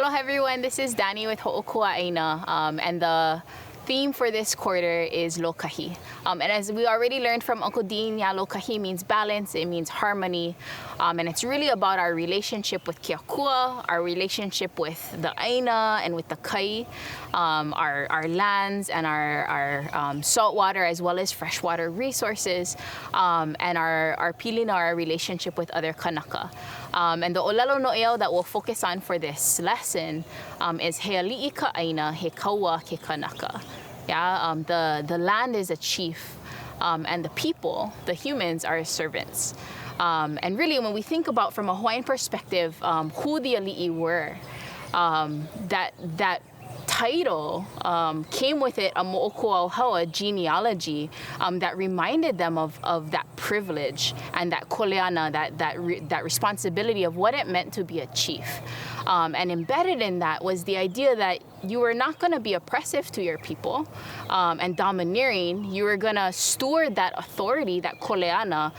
Mahalo everyone, this is Danny with ʻāina, and the theme for this quarter is lo kahi. And as we already learned from Uncle Dean, lo kahi means balance, it means harmony, and it's really about our relationship with Keakua, our relationship with the Äina and with the kai, our lands and our saltwater as well as freshwater resources, and our pilina, our relationship with other Kanaka. And the ʻōlelo noʻeau that we'll focus on for this lesson is he Aliʻi Ka ʻāina, he Kauwā Ke Kanaka. Yeah, the land is a chief, and the people, the humans, are servants. And really, when we think about from a Hawaiian perspective, who the Ali'i were, that title came with it a moʻokuauhau genealogy that reminded them of that privilege and that kuleana, that responsibility of what it meant to be a chief. And embedded in that was the idea that you were not going to be oppressive to your people and domineering. You were going to steward that authority, that kuleana,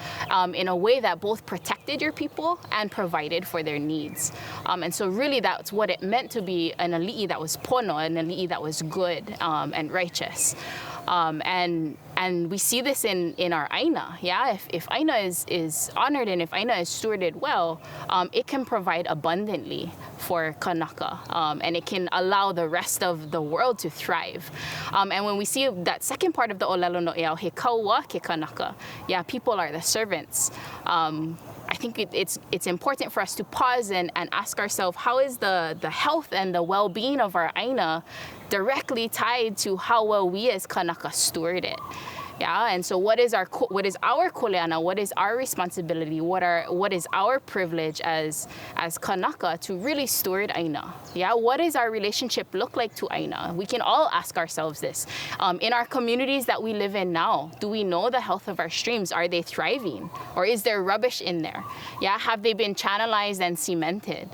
in a way that both protected your people and provided for their needs. And so really that's what it meant to be an ali'i that was pono, an ali'i that was good and righteous. And we see this in our Äina. Yeah, if Äina is honored and if Äina is stewarded well, it can provide abundantly for Kanaka, and it can allow the rest of the world to thrive. And when we see that second part of the ʻōlelo noʻeau, he Kauwā Ke Kanaka, yeah, people are the servants. I think it's important for us to pause and ask ourselves, how is the health and the well-being of our Äina directly tied to how well we as Kanaka steward it? Yeah, and so what is our kuleana? What is our responsibility? What is our privilege as Kanaka to really steward Äina? Yeah, what does our relationship look like to Äina? We can all ask ourselves this. In our communities that we live in now, do we know the health of our streams? Are they thriving? Or is there rubbish in there? Yeah, have they been channelized and cemented?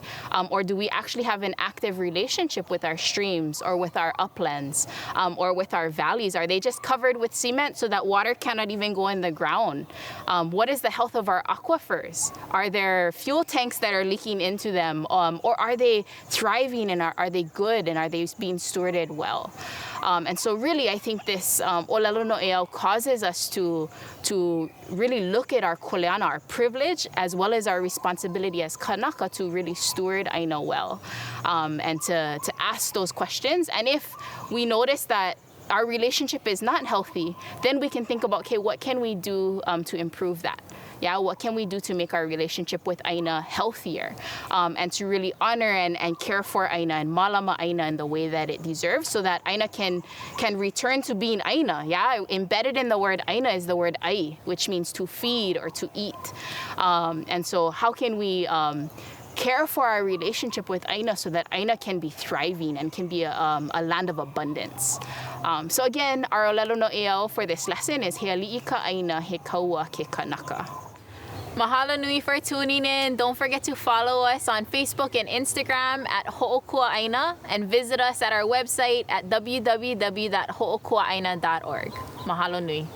Or do we actually have an active relationship with our streams or with our uplands or with our valleys? Are they just covered with cement so that water cannot even go in the ground? What is the health of our aquifers? Are there fuel tanks that are leaking into them? Or are they thriving and are they good and are they being stewarded well? And so really, I think this ʻōlelo noʻeau causes us to really look at our kuleana, our privilege, as well as our responsibility as Kanaka to really steward Äina well, and to ask those questions. And if we notice that our relationship is not healthy, then we can think about, okay, what can we do to improve that? Yeah, what can we do to make our relationship with Äina healthier, and to really honor and care for Äina and malama Äina in the way that it deserves, so that Äina can return to being Äina. Yeah, embedded in the word Äina is the word ai, which means to feed or to eat. And so how can we care for our relationship with Äina so that Äina can be thriving and can be a land of abundance? So again, our ʻōlelo noʻeau for this lesson is he Aliʻi Ka ʻāina, he Kauwā Ke Kanaka. Mahalo nui for tuning in. Don't forget to follow us on Facebook and Instagram at hoʻokuaʻaina, and visit us at our website at www.hoʻokuaʻaina.org. Mahalo nui.